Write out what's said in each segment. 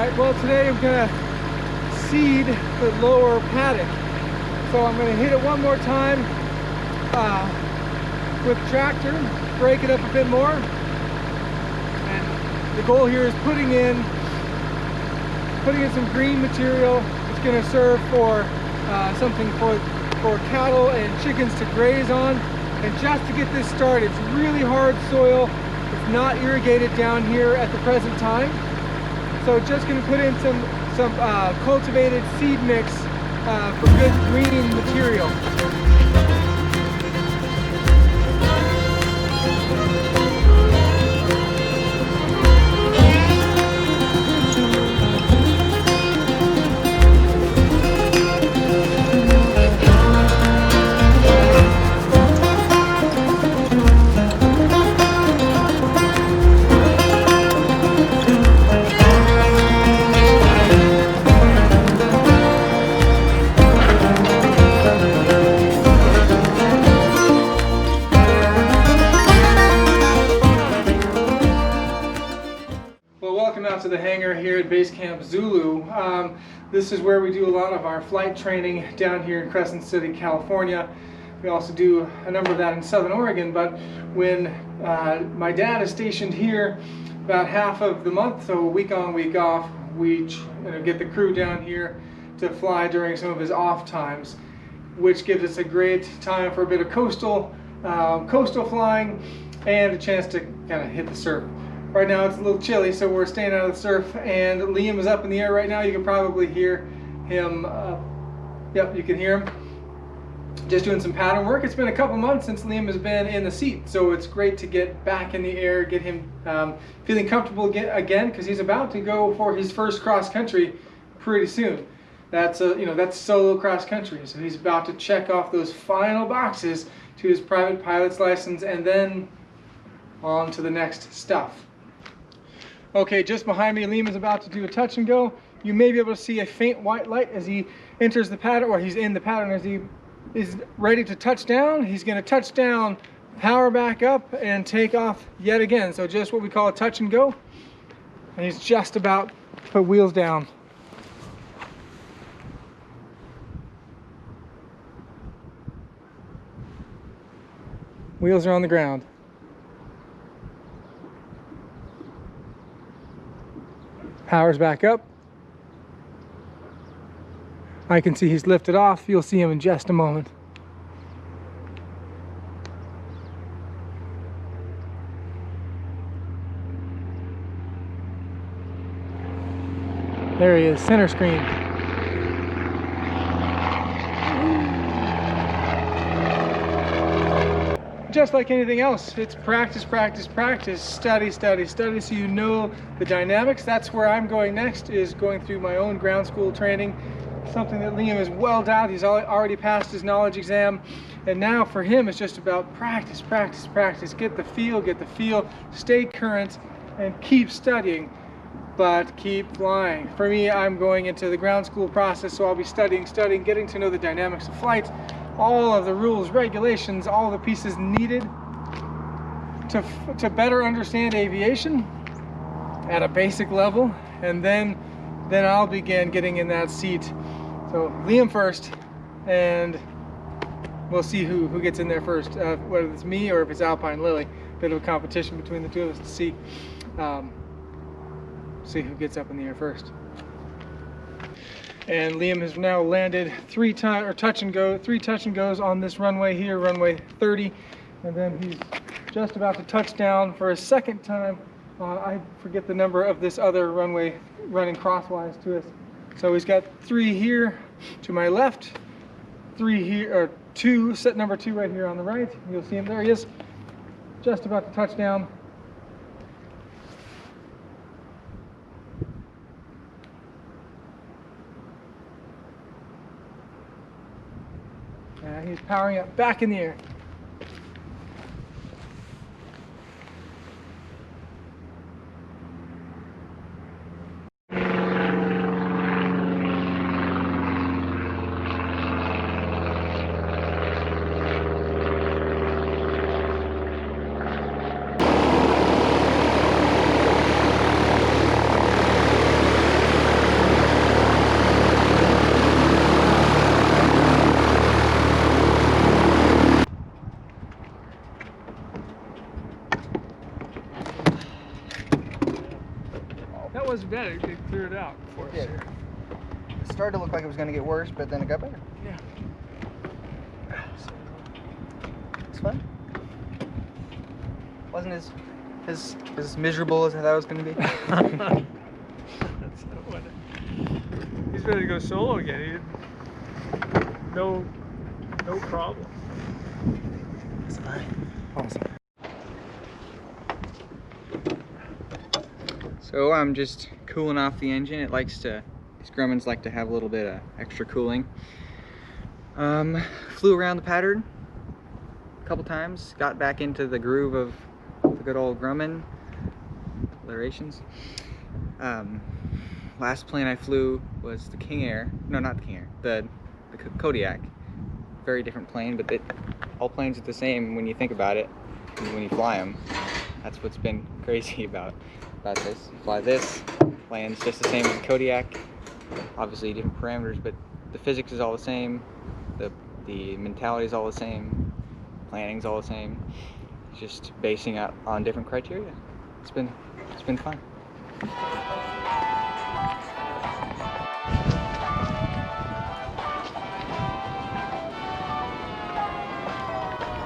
Alright, well today I'm going to seed the lower paddock. So I'm going to hit it one more time with the tractor, break it up a bit more. And the goal here is putting in some green material. It's going to serve for something for cattle and chickens to graze on. And just to get this started, it's really hard soil. It's not irrigated down here at the present time. So just going to put in some cultivated seed mix for good green material. To the hangar here at Base Camp Zulu. This is where we do a lot of our flight training down here in Crescent City, California. We also do a number of that in Southern Oregon, but when my dad is stationed here about half of the month, so a week on, week off, we get the crew down here to fly during some of his off times, which gives us a great time for a bit of coastal flying and a chance to kind of hit the surf. Right now it's a little chilly, so we're staying out of the surf, and Liam is up in the air right now. You can probably hear him. Yep, you can hear him. Just doing some pattern work. It's been a couple months since Liam has been in the seat, so it's great to get back in the air, get him feeling comfortable again, because he's about to go for his first cross country pretty soon. That's that's solo cross country, so he's about to check off those final boxes to his private pilot's license, and then on to the next stuff. Okay, just behind me, Liam is about to do a touch and go. You may be able to see a faint white light as he enters the pattern, or he's in the pattern. As he is ready to touch down, he's going to touch down, power back up, and take off yet again. So just what we call a touch and go. And he's just about to put wheels down. Wheels are on the ground. Power's back up. I can see he's lifted off. You'll see him in just a moment. There he is, center screen. Just like anything else, it's practice, practice, practice, study, study, study, so you know the dynamics. That's where I'm going next, is going through my own ground school training, something that Liam is well down. He's already passed his knowledge exam, and now for him it's just about practice, practice, practice. Get the feel, stay current, and keep studying, but keep flying. For me, I'm going into the ground school process, so I'll be studying, getting to know the dynamics of flight, all of the rules, regulations, all the pieces needed to better understand aviation at a basic level, and then I'll begin getting in that seat. So Liam first, and we'll see who gets in there first, whether it's me or if it's Alpine Lily. Bit of a competition between the two of us to see who gets up in the air first. And Liam has now landed three touch and goes on this runway here, runway 30, and then he's just about to touch down for a second time. I forget the number of this other runway running crosswise to us. So he's got 3 here to my left, 3 here, or 2, set number 2 right here on the right. You'll see him, there he is, just about to touch down. He's powering up, back in the air. wasn't bad. It cleared out for us. It started to look like it was going to get worse, but then it got better. Yeah. It's fun. Wasn't as miserable as I thought it was going to be. That's not what he's ready to go solo again. He didn't, no problem. It's fine. Awesome. So I'm just cooling off the engine. It likes to, these Grummans like to have a little bit of extra cooling. Flew around the pattern a couple times, got back into the groove of the good old Grumman gyrations. Last plane I flew was the King Air. No, not the King Air. The Kodiak. Very different plane, but all planes are the same when you think about it. When you fly them, that's what's been crazy about this. You fly this, lands just the same as the Kodiak. Obviously different parameters, but the physics is all the same. The mentality is all the same. Planning's all the same. It's just basing out on different criteria. It's been fun.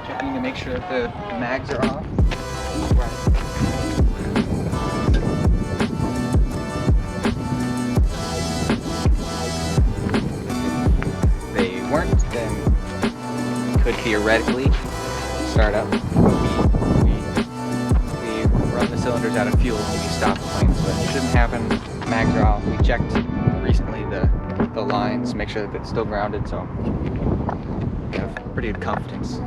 Checking to make sure that the mags are off. If they weren't, then could theoretically start up. We run the cylinders out of fuel when we stop the plane, so that shouldn't happen. Mags are off. We checked recently the lines to make sure that it's still grounded, so we have pretty good confidence.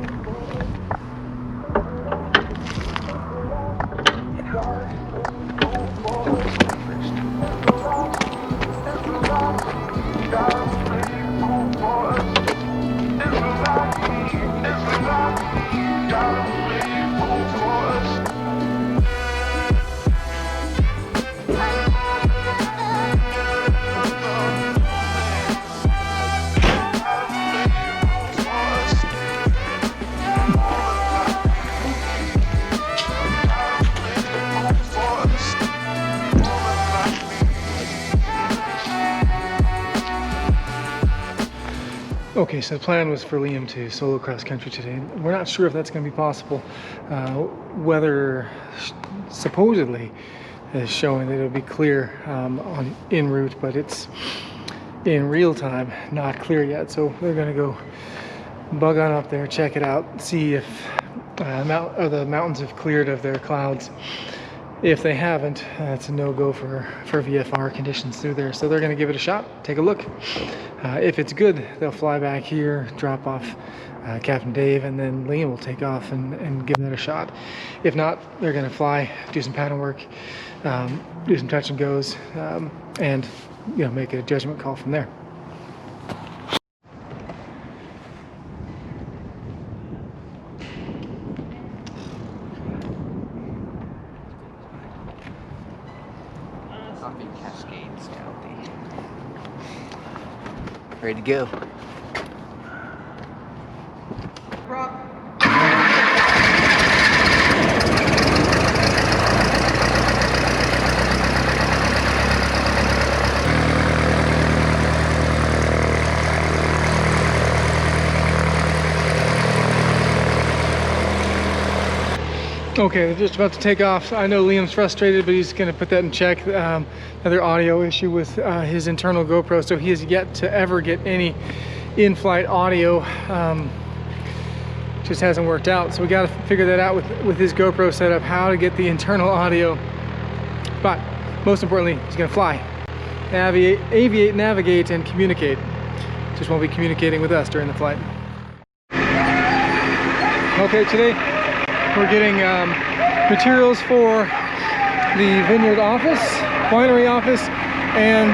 Okay, so the plan was for Liam to solo cross country today. We're not sure if that's going to be possible. Weather supposedly is showing that it'll be clear en route, but it's in real time not clear yet. So they're going to go bug on up there, check it out, see if the mountains have cleared of their clouds. If they haven't, it's a no-go for VFR conditions through there. So they're going to give it a shot, take a look. If it's good, they'll fly back here, drop off Captain Dave, and then Liam will take off and give that a shot. If not, they're going to fly, do some pattern work, do some touch and goes, and make a judgment call from there. Coffee Cascades County. Ready to go. Okay, they're just about to take off. I know Liam's frustrated, but he's going to put that in check. Another audio issue with his internal GoPro, so he has yet to ever get any in-flight audio. Just hasn't worked out, so we got to figure that out with his GoPro setup, how to get the internal audio. But most importantly, he's going to fly, aviate, navigate, and communicate. Just won't be communicating with us during the flight. Okay, today we're getting materials for the vineyard office, winery office, and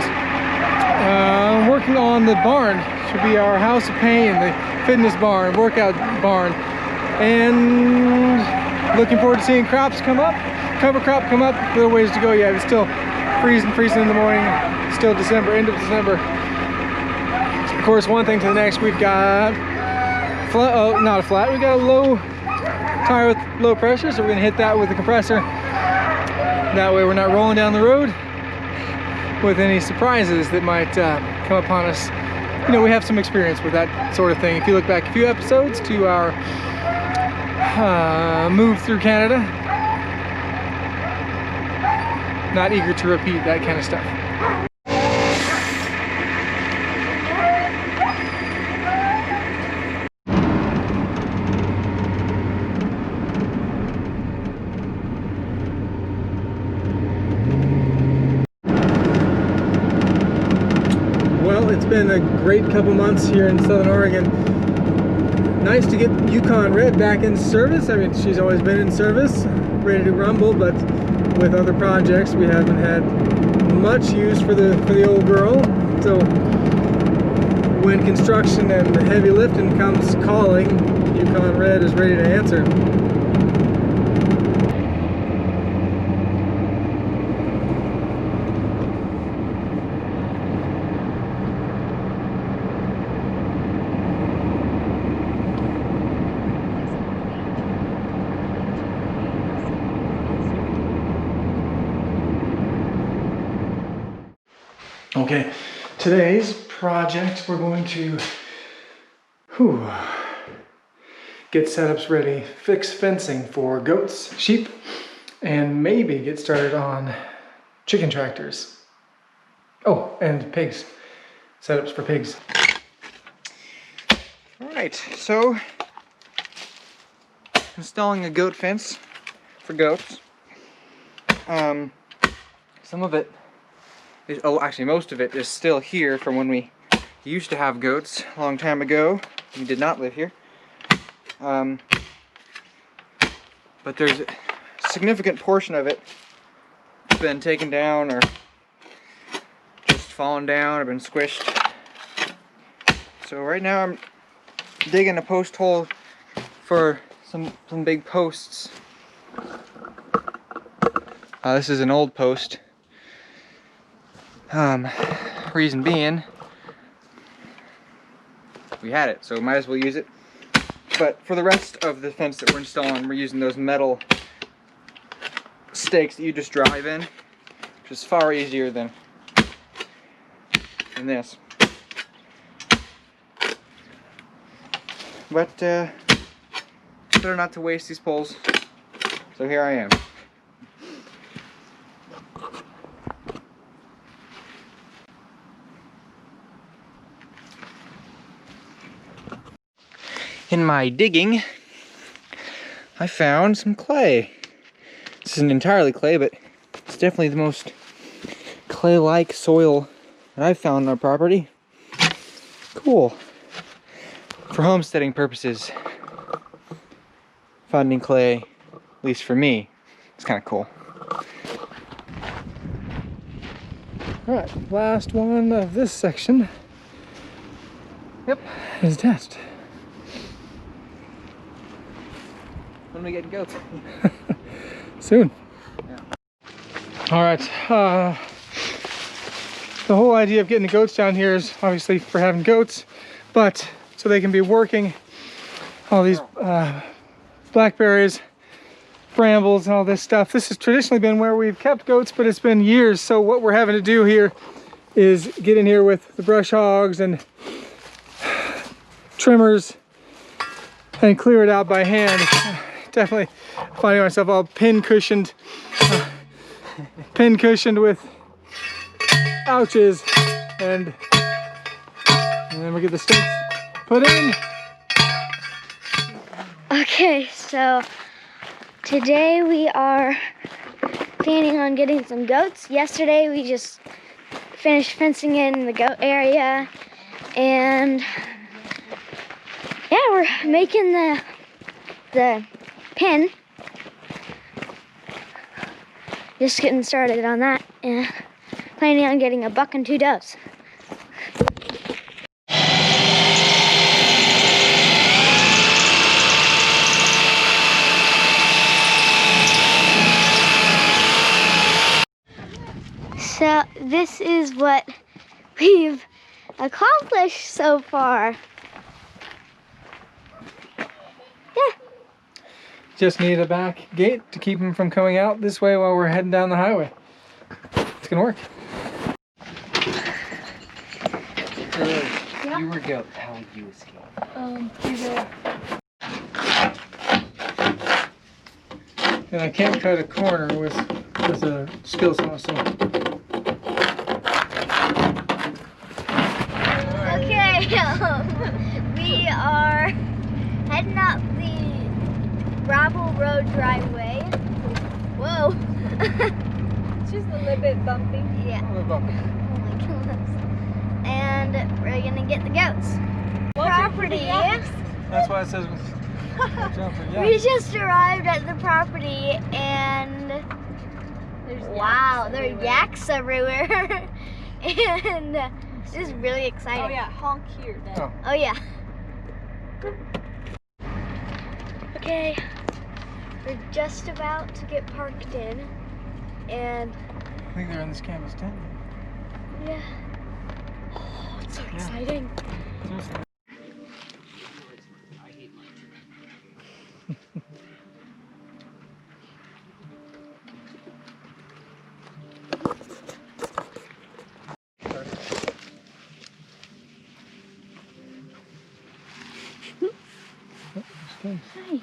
working on the barn. Should be our house of pain, the fitness barn, workout barn, and looking forward to seeing crops come up, cover crop come up. A little ways to go yet. It's still freezing in the morning. Still December, end of December. Of course, one thing to the next. We've got not a flat. We got a low tire with low pressure, so we're gonna hit that with the compressor. That way we're not rolling down the road. with any surprises that might come upon us. You know, we have some experience with that sort of thing. If you look back a few episodes to our move through Canada, not eager to repeat that kind of stuff. Well, it's been a great couple months here in Southern Oregon. Nice to get Yukon Red back in service. I mean, she's always been in service, ready to rumble, but with other projects we haven't had much use for the old girl. So when construction and heavy lifting comes calling, Yukon Red is ready to answer. Okay, today's project, we're going to get setups ready, fix fencing for goats, sheep, and maybe get started on chicken tractors. Oh, and pigs, setups for pigs. All right, so installing a goat fence for goats. Some of it is, oh, actually most of it is still here from when we used to have goats a long time ago. We did not live here. But there's a significant portion of it that's been taken down or just fallen down or been squished. So right now I'm digging a post hole for some big posts. This is an old post. Reason being, we had it, so might as well use it. But for the rest of the fence that we're installing, we're using those metal stakes that you just drive in, which is far easier than this. But better not to waste these poles, so here I am. In my digging, I found some clay. This isn't entirely clay, but it's definitely the most clay-like soil that I've found on our property. Cool. For homesteading purposes, finding clay, at least for me, it's kind of cool. Alright, last one of this section. Yep, is attached. When we get goats? Soon. Yeah. All right. The whole idea of getting the goats down here is obviously for having goats, but so they can be working all these blackberries, brambles, and all this stuff. This has traditionally been where we've kept goats, but it's been years. So what we're having to do here is get in here with the brush hogs and trimmers and clear it out by hand. Definitely finding myself all pin cushioned with ouches, and then we get the stakes put in. Okay, so today we are planning on getting some goats. Yesterday we just finished fencing in the goat area, and yeah, we're making the pen. Just getting started on that, and planning on getting a buck and 2 does. So this is what we've accomplished so far. Just need a back gate to keep them from coming out this way while we're heading down the highway. It's gonna work. you were goat, how would you escape? And I can't cut a corner with a skill saw, so. Okay, we are heading up the gravel road driveway. Whoa. It's just a little bit bumpy. Yeah. Oh, bump. Oh my goodness. And we're gonna get the goats. Property. That's why it says with jumper, yeah. We just arrived at the property and wow, there are yaks everywhere. And this is really exciting. Oh yeah, honk here then. Oh. Oh yeah. Okay, we're just about to get parked in, and I think they're in this canvas tent. yeah. Oh, it's so exciting. Hi.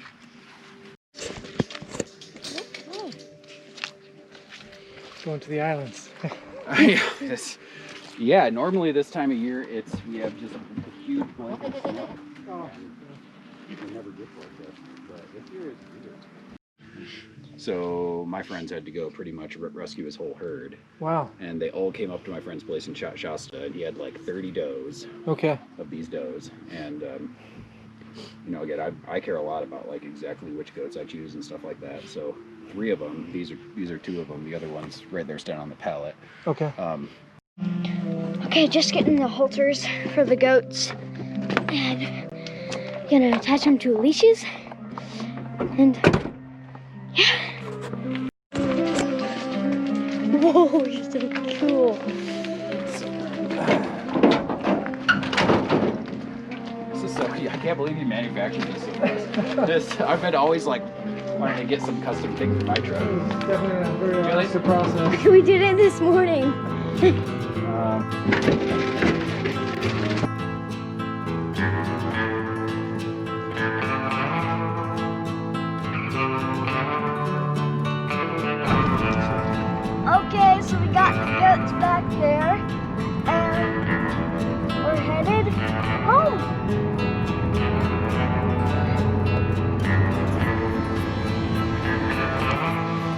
Going to the islands. Yeah, normally this time of year, we have just a huge blanket. Oh. You can never get like this, but this year is weird. So my friends had to go pretty much rescue his whole herd, Wow. and they all came up to my friend's place in Shasta, and he had like 30 does Okay. of these does, and you know, again, I care a lot about like exactly which goats I choose and stuff like that. So 3 of them, these are 2 of them. The other one's right there standing on the pallet. Okay. Okay, just getting the halters for the goats and gonna attach them to leashes and yeah. Whoa, you're so cool. This is so, I can't believe you manufactured these things. I've been always like wanting to get some custom things for my truck. It's definitely a very Really? honest process. We did it this morning. Okay, so we got the goats back there, and we're headed home.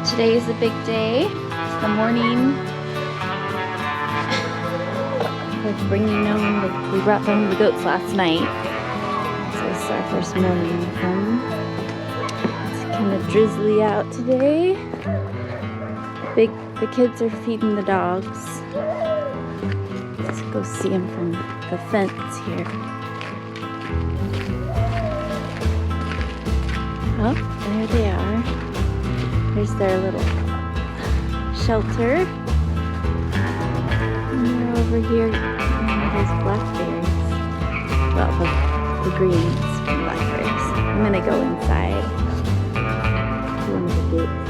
Today is a big day. It's the morning. We're bringing them. We brought them the goats last night. So this is our first morning with them. It's kind of drizzly out today. The kids are feeding the dogs. Let's go see them from the fence here. Oh, there they are. Here's their little shelter. And they're over here eating those blackberries. Well, the greens from blackberries. I'm gonna go inside to one of the gates.